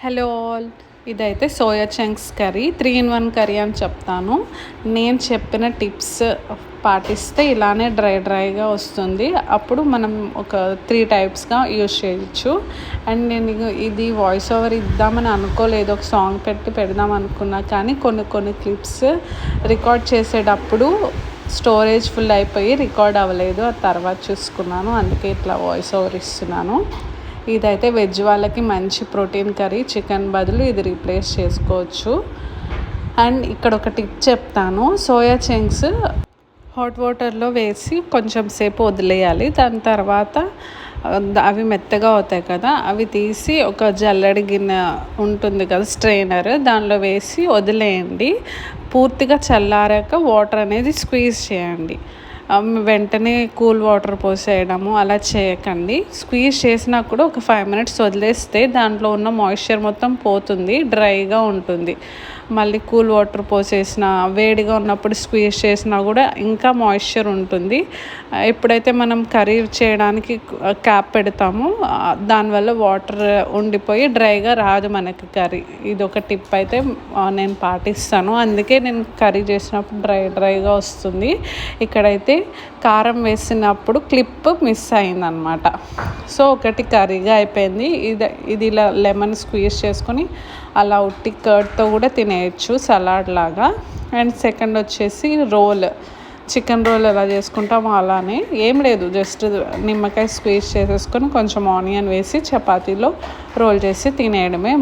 Hello all, ఇదైతే soya chunks curry 3-in-1 curry అని చెప్తాను. నేను చెప్పిన టిప్స్ పాటిస్తే ఇలానే డ్రైగా వస్తుంది. అప్పుడు మనం ఒక 3 టైప్స్గా యూజ్ చేయొచ్చు. అండ్ నేను ఇది వాయిస్ ఓవర్ ఇద్దామని అనుకోలేదు, ఒక సాంగ్ పెడదాం అనుకున్నా. కానీ కొన్ని క్లిప్స్ రికార్డ్ చేసేటప్పుడు స్టోరేజ్ ఫుల్ అయిపోయి రికార్డ్ అవ్వలేదు. ఆ తర్వాత చూసుకున్నాను, అందుకే ఇట్లా వాయిస్ ఓవర్ ఇస్తున్నాను. ఇదైతే వెజ్ వాళ్ళకి మంచి ప్రోటీన్ కర్రీ. చికెన్ బదులు ఇది రీప్లేస్ చేసుకోవచ్చు. అండ్ ఇక్కడ ఒక టిప్ చెప్తాను. సోయా చంక్స్ హాట్ వాటర్లో వేసి కొంచెం సేపు వదిలేయాలి. దాని తర్వాత అవి మెత్తగా అవుతాయి కదా, అవి తీసి ఒక జల్లెడి గిన్నె ఉంటుంది కదా, స్ట్రెయినర్, దానిలో వేసి వదిలేయండి. పూర్తిగా చల్లారాక వాటర్ అనేది స్క్వీజ్ చేయండి. వెంటనే కూల్ వాటర్ పోసేయడము అలా చేయకండి. స్క్వీజ్ చేసినా కూడా ఒక 5 minutes వదిలేస్తే దాంట్లో ఉన్న మాయిశ్చర్ మొత్తం పోతుంది, డ్రైగా ఉంటుంది. మళ్ళీ కూల్ వాటర్ పోసేసిన వేడిగా ఉన్నప్పుడు స్క్వీజ్ చేసినా కూడా ఇంకా మాయిశ్చర్ ఉంటుంది. ఎప్పుడైతే మనం కర్రీ చేయడానికి క్యాప్ పెడతామో దానివల్ల వాటర్ ఉండిపోయి డ్రైగా రాదు మనకి కర్రీ. ఇది ఒక టిప్ అయితే నేను పాటిస్తాను, అందుకే నేను కర్రీ చేసినప్పుడు డ్రైగా వస్తుంది. ఇక్కడైతే కారం వేసినప్పుడు క్లిప్ మిస్ అయిందనమాట. సో ఒకటి కర్రీగా అయిపోయింది. ఇది ఇలా లెమన్ స్క్వీజ్ చేసుకొని అలా ఉట్టి కర్డ్తో కూడా తినేయచ్చు, సలాడ్ లాగా. అండ్ సెకండ్ వచ్చేసి చికెన్ రోల్ ఎలా చేసుకుంటామో అలానే, ఏం లేదు, జస్ట్ నిమ్మకాయ స్క్వీజ్ చేసేసుకొని కొంచెం ఆనియన్ వేసి చపాతీలో రోల్ చేసి తినేయడమే.